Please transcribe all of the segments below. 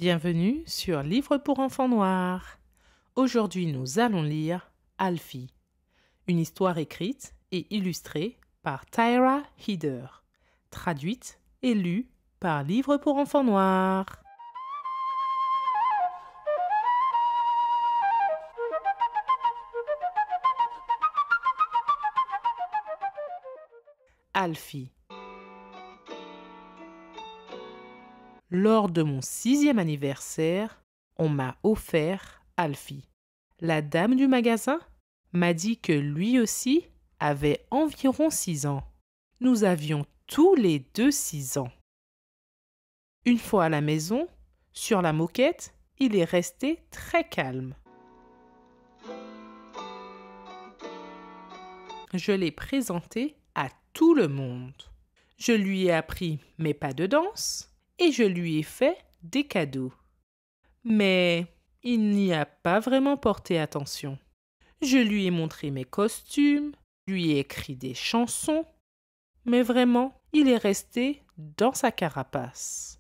Bienvenue sur Livres pour enfants noirs. Aujourd'hui, nous allons lire Alfie, une histoire écrite et illustrée par Tyra Heder, traduite et lue par Livres pour enfants noirs. Alfie. Lors de mon 6e anniversaire, on m'a offert Alfie. La dame du magasin m'a dit que lui aussi avait environ 6 ans. Nous avions tous les deux 6 ans. Une fois à la maison, sur la moquette, il est resté très calme. Je l'ai présenté à tout le monde. Je lui ai appris mes pas de danse et je lui ai fait des cadeaux. Mais il n'y a pas vraiment porté attention. Je lui ai montré mes costumes, lui ai écrit des chansons, mais vraiment, il est resté dans sa carapace.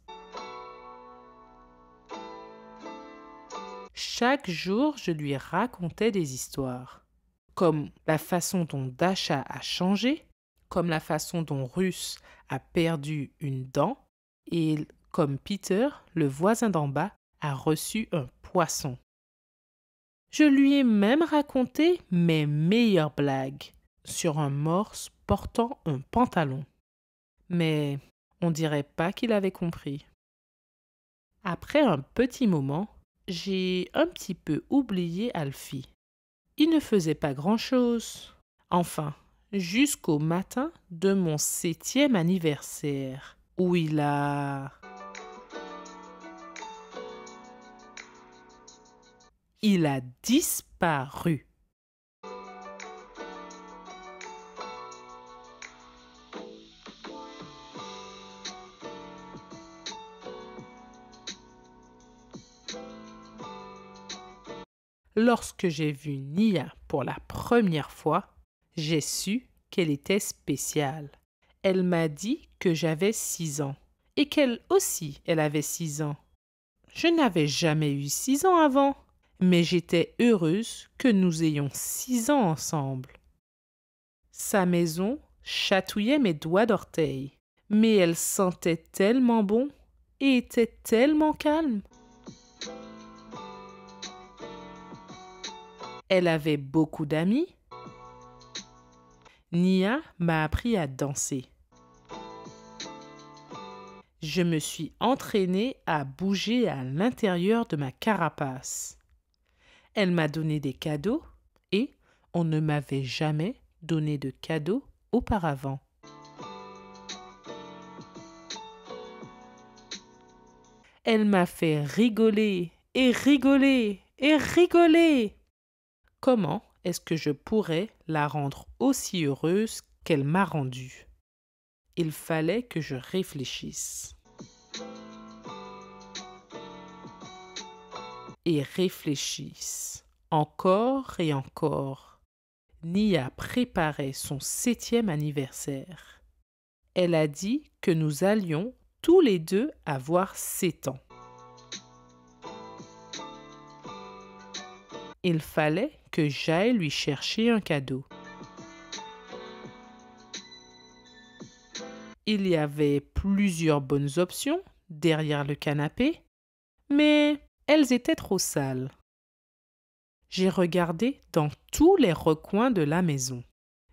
Chaque jour, je lui racontais des histoires, comme la façon dont Dasha a changé, comme la façon dont Russ a perdu une dent, et comme Peter, le voisin d'en bas, a reçu un poisson. Je lui ai même raconté mes meilleures blagues sur un morse portant un pantalon. Mais on dirait pas qu'il avait compris. Après un petit moment, j'ai un petit peu oublié Alfie. Il ne faisait pas grand-chose. Enfin, jusqu'au matin de mon 7e anniversaire, où il a disparu. Lorsque j'ai vu Nia pour la première fois, j'ai su qu'elle était spéciale. Elle m'a dit que j'avais 6 ans et qu'elle aussi, elle avait 6 ans. Je n'avais jamais eu 6 ans avant, mais j'étais heureuse que nous ayons 6 ans ensemble. Sa maison chatouillait mes doigts d'orteil, mais elle sentait tellement bon et était tellement calme. Elle avait beaucoup d'amis. Nia m'a appris à danser. Je me suis entraînée à bouger à l'intérieur de ma carapace. Elle m'a donné des cadeaux et on ne m'avait jamais donné de cadeaux auparavant. Elle m'a fait rigoler et rigoler et rigoler. Comment est-ce que je pourrais la rendre aussi heureuse qu'elle m'a rendue? Il fallait que je réfléchisse. Et réfléchisse, encore et encore. Nia préparait son 7e anniversaire. Elle a dit que nous allions tous les deux avoir 7 ans. Il fallait que j'aille lui chercher un cadeau. Il y avait plusieurs bonnes options derrière le canapé, mais elles étaient trop sales. J'ai regardé dans tous les recoins de la maison.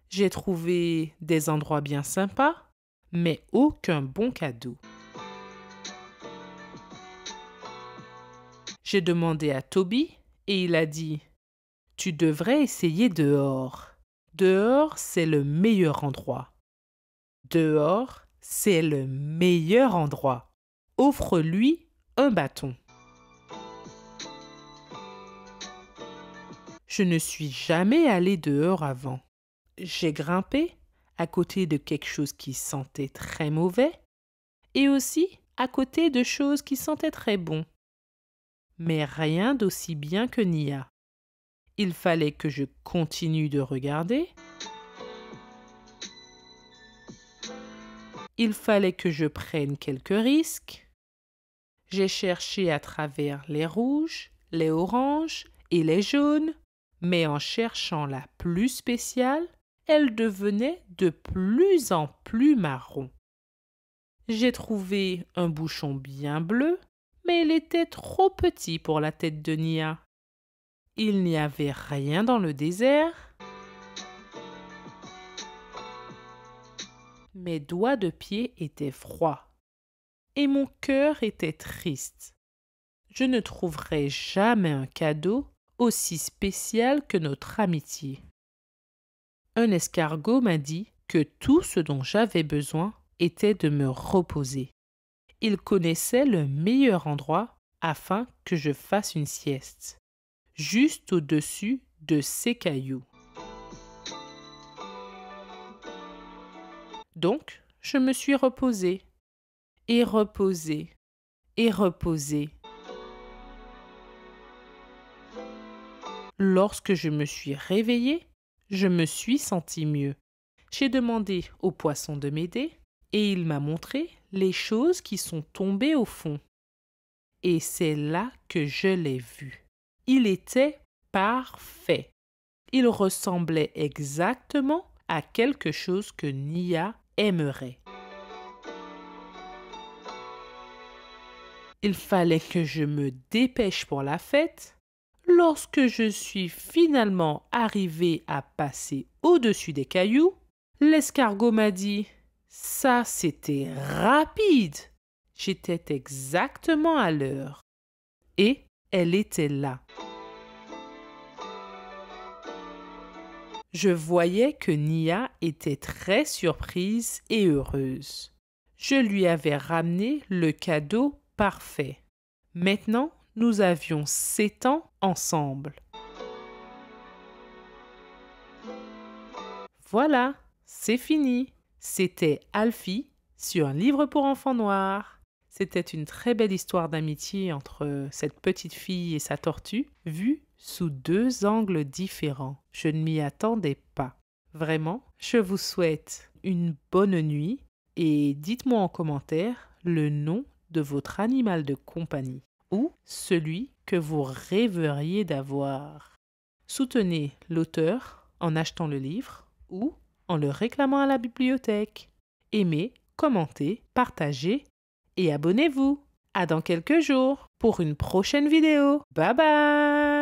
J'ai trouvé des endroits bien sympas, mais aucun bon cadeau. J'ai demandé à Toby et il a dit « Tu devrais essayer dehors. Dehors, c'est le meilleur endroit. Dehors, c'est le meilleur endroit. Offre-lui un bâton. » Je ne suis jamais allée dehors avant. J'ai grimpé à côté de quelque chose qui sentait très mauvais et aussi à côté de choses qui sentaient très bon. Mais rien d'aussi bien que Nia. Il fallait que je continue de regarder. Il fallait que je prenne quelques risques. J'ai cherché à travers les rouges, les oranges et les jaunes, mais en cherchant la plus spéciale, elle devenait de plus en plus marron. J'ai trouvé un bouchon bien bleu, mais il était trop petit pour la tête de Nia. Il n'y avait rien dans le désert. Mes doigts de pied étaient froids et mon cœur était triste. Je ne trouverai jamais un cadeau aussi spécial que notre amitié. Un escargot m'a dit que tout ce dont j'avais besoin était de me reposer. Il connaissait le meilleur endroit afin que je fasse une sieste, juste au-dessus de ces cailloux. Donc, je me suis reposée, et reposée, et reposée. Lorsque je me suis réveillée, je me suis sentie mieux. J'ai demandé au poisson de m'aider et il m'a montré les choses qui sont tombées au fond. Et c'est là que je l'ai vu. Il était parfait. Il ressemblait exactement à quelque chose que Nia aimerait. Il fallait que je me dépêche pour la fête. Lorsque je suis finalement arrivée à passer au-dessus des cailloux, l'escargot m'a dit « Ça, c'était rapide !» J'étais exactement à l'heure. Et elle était là. Je voyais que Nia était très surprise et heureuse. Je lui avais ramené le cadeau parfait. Maintenant, nous avions 7 ans ensemble. Voilà, c'est fini. C'était Alfie sur un livre pour enfants noirs. C'était une très belle histoire d'amitié entre cette petite fille et sa tortue, vue sous 2 angles différents. Je ne m'y attendais pas. Vraiment, je vous souhaite une bonne nuit et dites-moi en commentaire le nom de votre animal de compagnie ou celui que vous rêveriez d'avoir. Soutenez l'auteur en achetant le livre ou en le réclamant à la bibliothèque. Aimez, commentez, partagez et abonnez-vous. À dans quelques jours pour une prochaine vidéo. Bye bye!